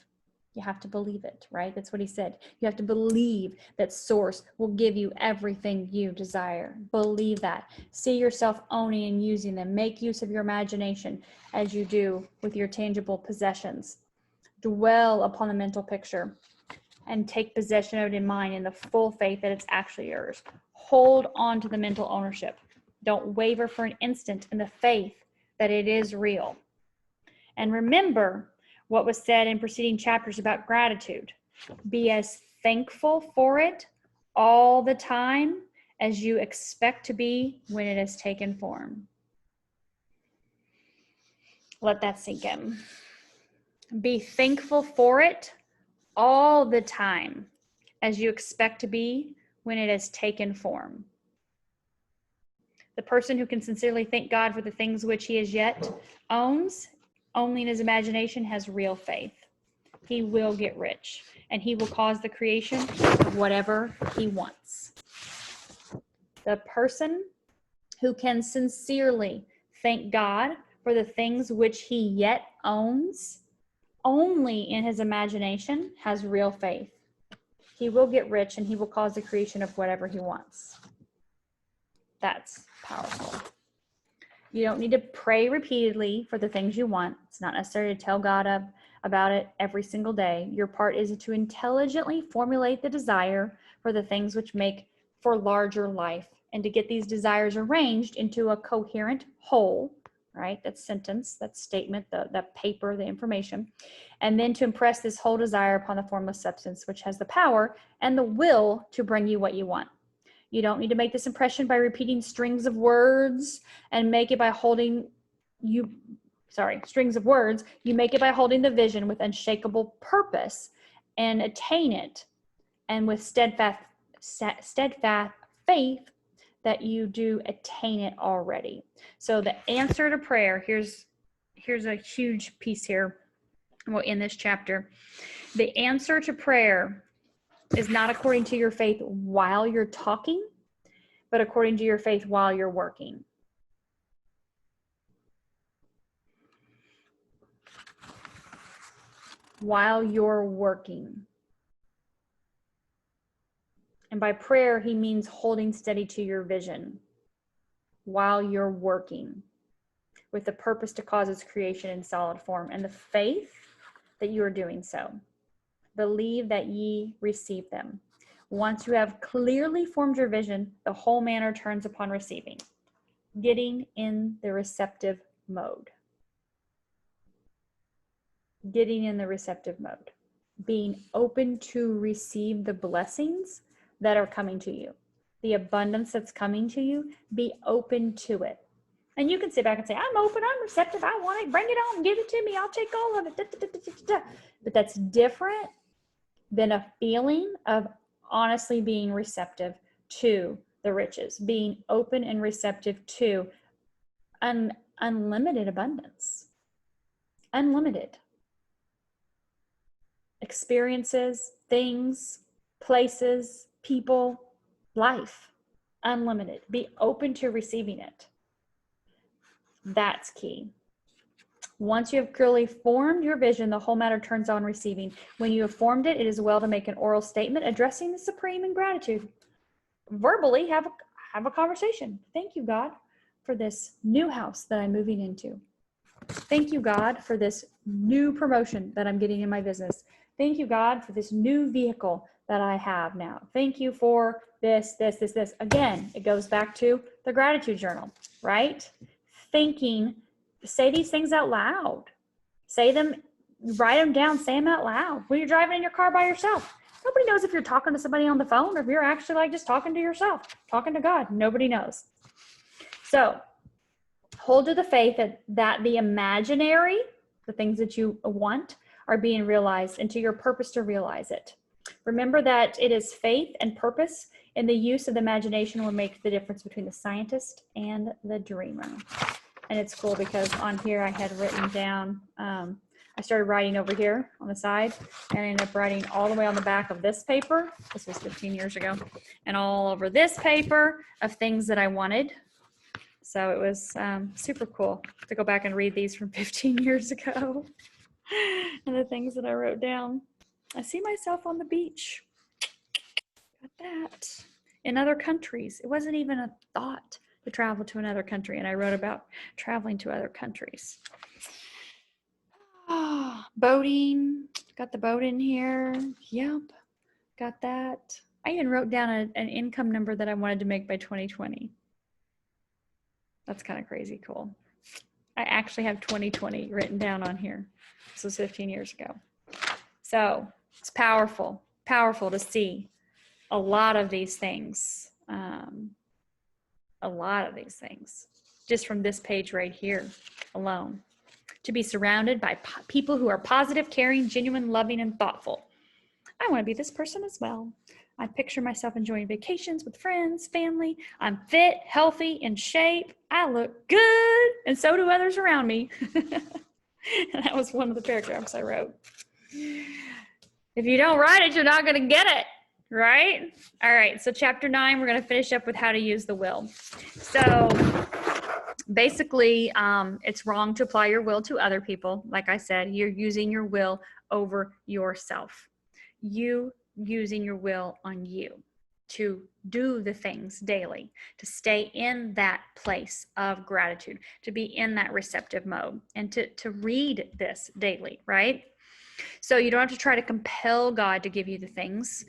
You have to believe it, right? That's what he said. You have to believe that Source will give you everything you desire. Believe that. See yourself owning and using them. Make use of your imagination as you do with your tangible possessions. Dwell upon the mental picture and take possession of it in mind in the full faith that it's actually yours. Hold on to the mental ownership. Don't waver for an instant in the faith that it is real. And remember what was said in preceding chapters about gratitude. Be as thankful for it all the time as you expect to be when it has taken form. Let that sink in. Be thankful for it all the time as you expect to be when it has taken form. The person who can sincerely thank God for the things which he as yet owns, only in his imagination, has real faith. He will get rich, and he will cause the creation of whatever he wants. The person who can sincerely thank God for the things which he yet owns, only in his imagination, has real faith. He will get rich, and he will cause the creation of whatever he wants. That's powerful. You don't need to pray repeatedly for the things you want. It's not necessary to tell God about it every single day. Your part is to intelligently formulate the desire for the things which make for larger life, and to get these desires arranged into a coherent whole, right? That sentence, that statement, that paper, the information, and then to impress this whole desire upon the formless substance, which has the power and the will to bring you what you want. You don't need to make this impression by repeating strings of words and make it by holding strings of words. You make it by holding the vision with unshakable purpose and attain it, and with steadfast faith that you do attain it already. So the answer to prayer, here's a huge piece here in this chapter. The answer to prayer is not according to your faith while you're talking, but according to your faith while you're working. While you're working. And by prayer, he means holding steady to your vision while you're working, with the purpose to cause its creation in solid form, and the faith that you are doing so. Believe that ye receive them. Once you have clearly formed your vision, the whole manner turns upon receiving, getting in the receptive mode. Getting in the receptive mode. Being open to receive the blessings that are coming to you. The abundance that's coming to you, be open to it. And you can sit back and say, I'm open, I'm receptive, I want it, bring it on, give it to me, I'll take all of it. Da, da, da, da, da, da. But that's different than a feeling of honestly being receptive to the riches, being open and receptive to unlimited abundance, unlimited experiences, things, places, people, life, unlimited. Be open to receiving it. That's key. Once you have clearly formed your vision, the whole matter turns on receiving. When you have formed it, it is well to make an oral statement addressing the Supreme in gratitude. Verbally, have a conversation. Thank you, God, for this new house that I'm moving into. Thank you, God, for this new promotion that I'm getting in my business. Thank you, God, for this new vehicle that I have now. Thank you for this. Again, it goes back to the gratitude journal, right? Thinking, say these things out loud. Say them, write them down, say them out loud. When you're driving in your car by yourself, nobody knows if you're talking to somebody on the phone or if you're actually like just talking to yourself, talking to God. Nobody knows. So hold to the faith that the imaginary, the things that you want, are being realized, and to your purpose to realize it. Remember that it is faith and purpose in the use of the imagination will make the difference between the scientist and the dreamer. And it's cool because on here I had written down, I started writing over here on the side and I ended up writing all the way on the back of this paper. This was 15 years ago. And all over this paper of things that I wanted. So it was super cool to go back and read these from 15 years ago. And the things that I wrote down. I see myself on the beach. Got that. In other countries. It wasn't even a thought to travel to another country. And I wrote about traveling to other countries. Oh, boating. Got the boat in here. Yep. Got that. I even wrote down an income number that I wanted to make by 2020. That's kind of crazy cool. I actually have 2020 written down on here. This was 15 years ago. So it's powerful to see a lot of these things. Just from this page right here alone. To be surrounded by people who are positive, caring, genuine, loving, and thoughtful. I want to be this person as well. I picture myself enjoying vacations with friends, family. I'm fit, healthy, in shape. I look good, and so do others around me. That was one of the paragraphs I wrote. If you don't write it, you're not going to get it, right? All right, so chapter 9, we're going to finish up with how to use the will. So basically, it's wrong to apply your will to other people. Like I said, you're using your will over yourself. You using your will on you to do the things daily, to stay in that place of gratitude, to be in that receptive mode, and to read this daily, right? So you don't have to try to compel God to give you the things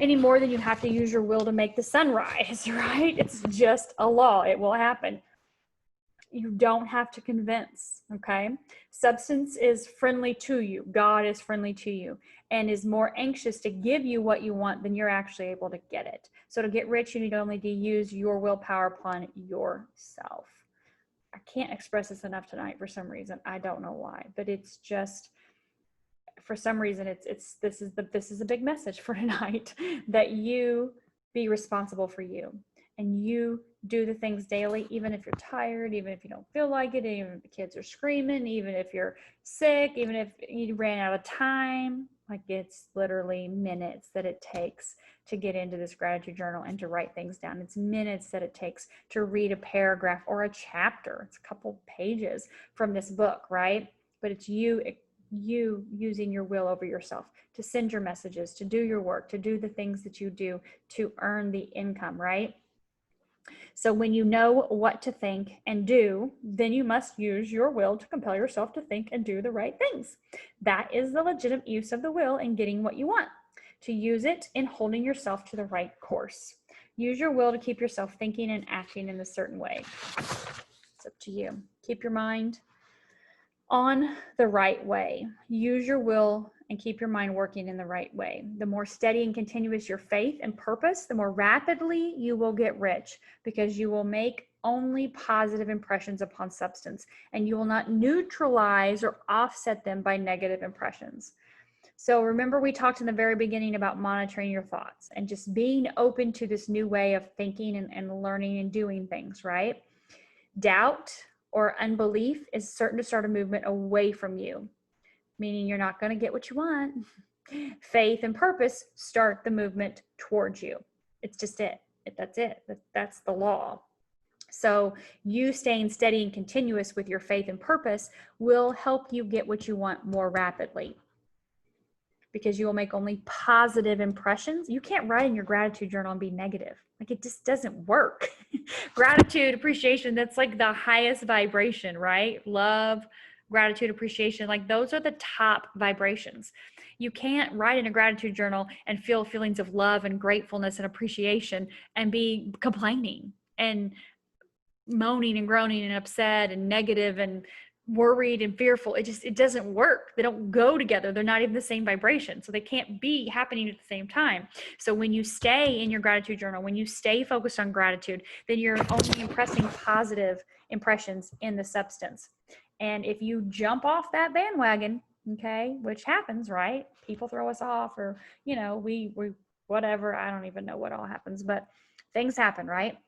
any more than you have to use your will to make the sun rise, right? It's just a law. It will happen. You don't have to convince, okay? Substance is friendly to you. God is friendly to you and is more anxious to give you what you want than you're actually able to get it. So to get rich, you need only to use your willpower upon yourself. I can't express this enough tonight for some reason. I don't know why, but it's just, for some reason, this is a big message for tonight, that you be responsible for you. And you do the things daily, even if you're tired, even if you don't feel like it, even if the kids are screaming, even if you're sick, even if you ran out of time. Like, it's literally minutes that it takes to get into this gratitude journal and to write things down. It's minutes that it takes to read a paragraph or a chapter. It's a couple pages from this book, right? But it's you using your will over yourself, to send your messages, to do your work, to do the things that you do to earn the income, right? So when you know what to think and do, then you must use your will to compel yourself to think and do the right things. That is the legitimate use of the will in getting what you want. To use it in holding yourself to the right course. Use your will to keep yourself thinking and acting in a certain way. It's up to you. Keep your mind on the right way. Use your will and keep your mind working in the right way. The more steady and continuous your faith and purpose, the more rapidly you will get rich, because you will make only positive impressions upon substance, and you will not neutralize or offset them by negative impressions. So remember, we talked in the very beginning about monitoring your thoughts and just being open to this new way of thinking and learning and doing things, right? Doubt or unbelief is certain to start a movement away from you, meaning you're not going to get what you want. Faith and purpose start the movement towards you. It's just it. That's it. That's the law. So you staying steady and continuous with your faith and purpose will help you get what you want more rapidly, because you will make only positive impressions. You can't write in your gratitude journal and be negative. Like, it just doesn't work. Gratitude, appreciation, that's like the highest vibration, right? Love, gratitude, appreciation, like those are the top vibrations. You can't write in a gratitude journal and feel feelings of love and gratefulness and appreciation and be complaining and moaning and groaning and upset and negative and worried and fearful. It doesn't work. They don't go together. They're not even the same vibration. So they can't be happening at the same time. So when you stay in your gratitude journal, when you stay focused on gratitude, then you're only impressing positive impressions in the substance. And if you jump off that bandwagon, okay, which happens, right? People throw us off, or, we whatever, I don't even know what all happens, but things happen, right?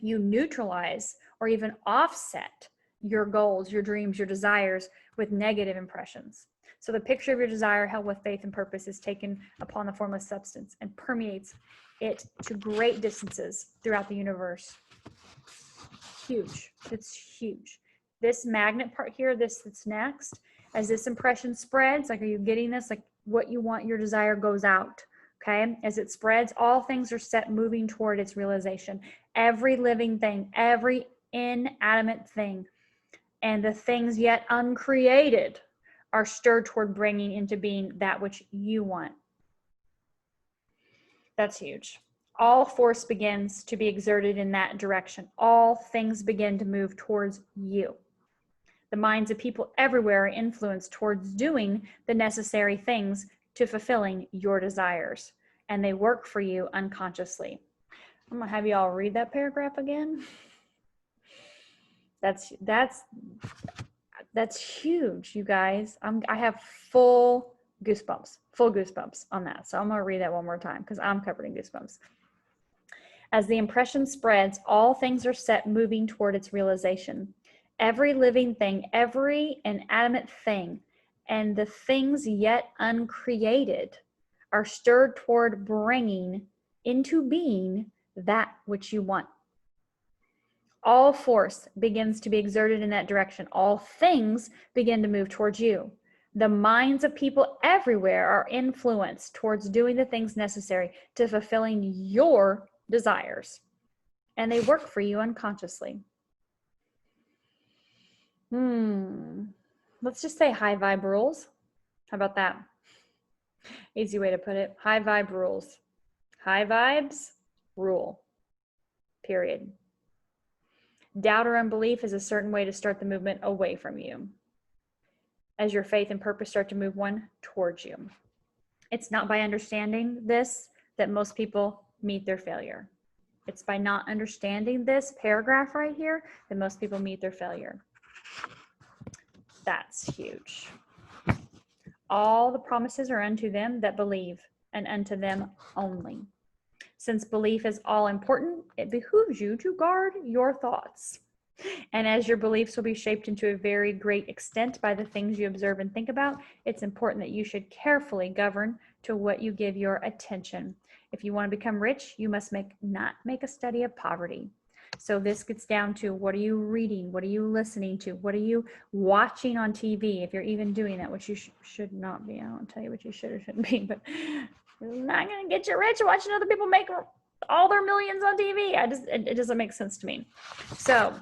You neutralize or even offset your goals, your dreams, your desires with negative impressions. So the picture of your desire held with faith and purpose is taken upon the formless substance and permeates it to great distances throughout the universe. Huge. It's huge. This magnet part here, that's next, as this impression spreads, like, are you getting this? Like, what you want, your desire goes out. Okay, as it spreads, all things are set moving toward its realization. Every living thing, every inanimate thing, and the things yet uncreated are stirred toward bringing into being that which you want. That's huge. All force begins to be exerted in that direction. All things begin to move towards you. The minds of people everywhere are influenced towards doing the necessary things to fulfilling your desires, and they work for you unconsciously. I'm gonna have you all read that paragraph again. That's huge, you guys. I have full goosebumps, full goosebumps on that. So I'm going to read that one more time because I'm covered in goosebumps. As the impression spreads, all things are set moving toward its realization. Every living thing, every inanimate thing, and the things yet uncreated are stirred toward bringing into being that which you want. All force begins to be exerted in that direction. All things begin to move towards you. The minds of people everywhere are influenced towards doing the things necessary to fulfilling your desires, and they work for you unconsciously. Let's just say high vibe rules. How about that? Easy way to put it. High vibe rules. High vibes rule. Period. Doubt or unbelief is a certain way to start the movement away from you, as your faith and purpose start to move one towards you. It's not by understanding this that most people meet their failure. It's by not understanding this paragraph right here that most people meet their failure. That's huge. All the promises are unto them that believe, and unto them only. Since belief is all important, it behooves you to guard your thoughts. And as your beliefs will be shaped into a very great extent by the things you observe and think about, it's important that you should carefully govern to what you give your attention. If you want to become rich, you must not make a study of poverty. So this gets down to, what are you reading? What are you listening to? What are you watching on TV? If you're even doing that, which you should not be. I won't tell you what you should or shouldn't be, but it's not going to get you rich watching other people make all their millions on TV. It doesn't make sense to me. So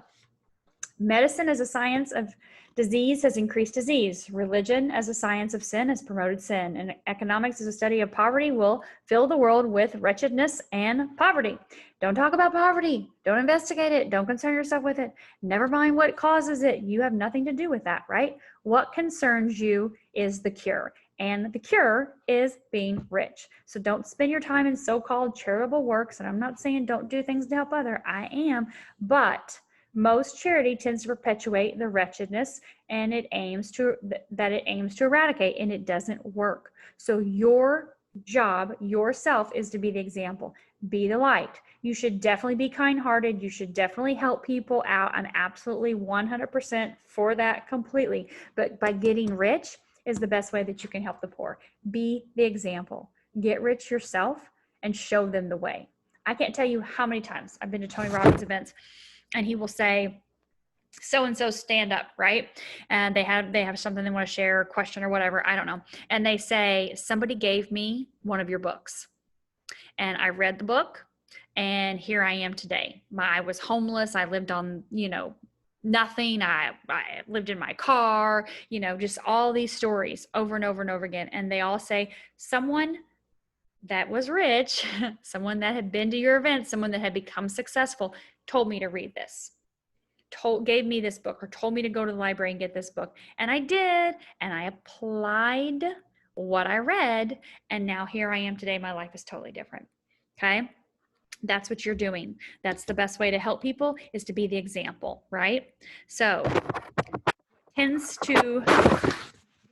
medicine as a science of disease has increased disease. Religion as a science of sin has promoted sin. And economics as a study of poverty will fill the world with wretchedness and poverty. Don't talk about poverty. Don't investigate it. Don't concern yourself with it. Never mind what causes it. You have nothing to do with that, right? What concerns you is the cure. And the cure is being rich. So don't spend your time in so-called charitable works. And I'm not saying don't do things to help others. I am. But most charity tends to perpetuate the wretchedness, and it aims to eradicate, and it doesn't work. So your job yourself is to be the example, be the light. You should definitely be kind-hearted. You should definitely help people out. I'm absolutely 100% for that completely. But by getting rich is the best way that you can help the poor. Be the example. Get rich yourself and show them the way. I can't tell you how many times I've been to Tony Robbins events, and he will say, so-and-so stand up, right? And they have something they want to share, a question or whatever, I don't know. And they say, somebody gave me one of your books and I read the book and here I am today. I was homeless. I lived on, nothing. I lived in my car, just all these stories over and over and over again. And they all say, someone that was rich, someone that had been to your event, someone that had become successful, told me to read this, gave me this book, or told me to go to the library and get this book. And I did, and I applied what I read, and now here I am today. My life is totally different. Okay? That's what you're doing. That's the best way to help people, is to be the example, right? So, tends to do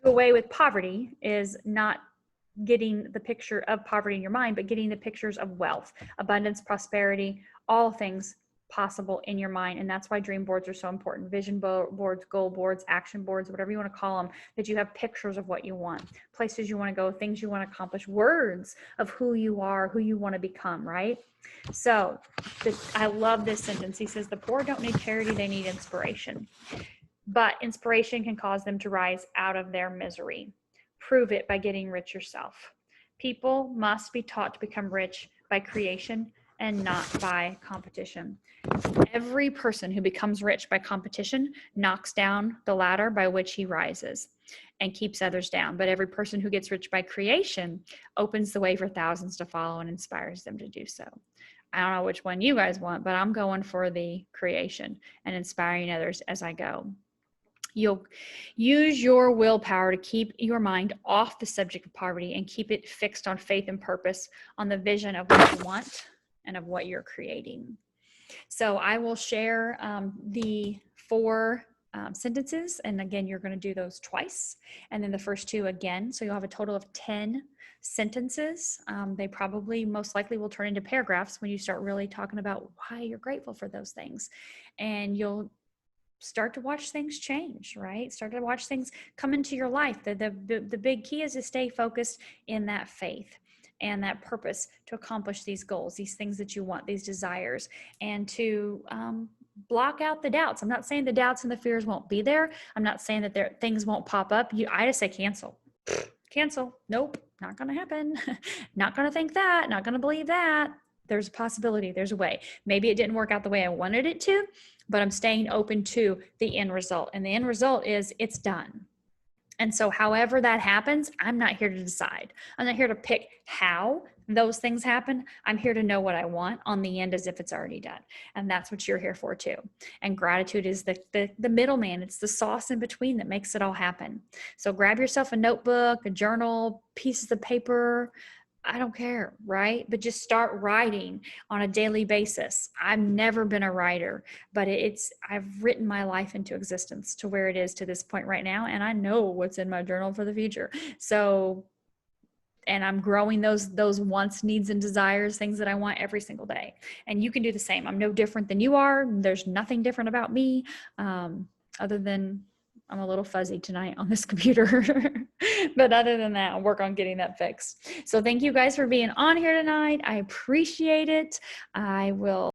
away with poverty is not getting the picture of poverty in your mind, but getting the pictures of wealth, abundance, prosperity, all things possible in your mind. And that's why dream boards are so important. Vision boards, goal boards, action boards, whatever you want to call them, that you have pictures of what you want, places you want to go, things you want to accomplish, words of who you are, who you want to become, right? So I love this sentence. He says, the poor don't need charity, they need inspiration. But inspiration can cause them to rise out of their misery. Prove it by getting rich yourself. People must be taught to become rich by creation and not by competition. Every person who becomes rich by competition knocks down the ladder by which he rises and keeps others down. But every person who gets rich by creation opens the way for thousands to follow and inspires them to do so. I don't know which one you guys want, but I'm going for the creation and inspiring others as I go. You'll use your willpower to keep your mind off the subject of poverty and keep it fixed on faith and purpose, on the vision of what you want and of what you're creating. So I will share the 4 sentences. And again, you're going to do those twice. And then the first 2 again. So you'll have a total of 10 sentences. They probably most likely will turn into paragraphs when you start really talking about why you're grateful for those things. And you'll start to watch things change, right? Start to watch things come into your life. The big key is to stay focused in that faith and that purpose to accomplish these goals, these things that you want, these desires, and to block out the doubts. I'm not saying the doubts and the fears won't be there. I'm not saying that things won't pop up. I just say cancel. Cancel. Nope, not going to happen. Not going to think that, not going to believe that. There's a possibility, there's a way. Maybe it didn't work out the way I wanted it to, but I'm staying open to the end result. And the end result is it's done. And so however that happens, I'm not here to decide. I'm not here to pick how those things happen. I'm here to know what I want on the end as if it's already done. And that's what you're here for too. And gratitude is the middleman. It's the sauce in between that makes it all happen. So grab yourself a notebook, a journal, pieces of paper, I don't care, right? But just start writing on a daily basis. I've never been a writer, but I've written my life into existence to where it is to this point right now. And I know what's in my journal for the future. So, and I'm growing those wants, needs, and desires, things that I want every single day. And you can do the same. I'm no different than you are. There's nothing different about me, other than I'm a little fuzzy tonight on this computer, but other than that, I'll work on getting that fixed. So thank you guys for being on here tonight. I appreciate it. I will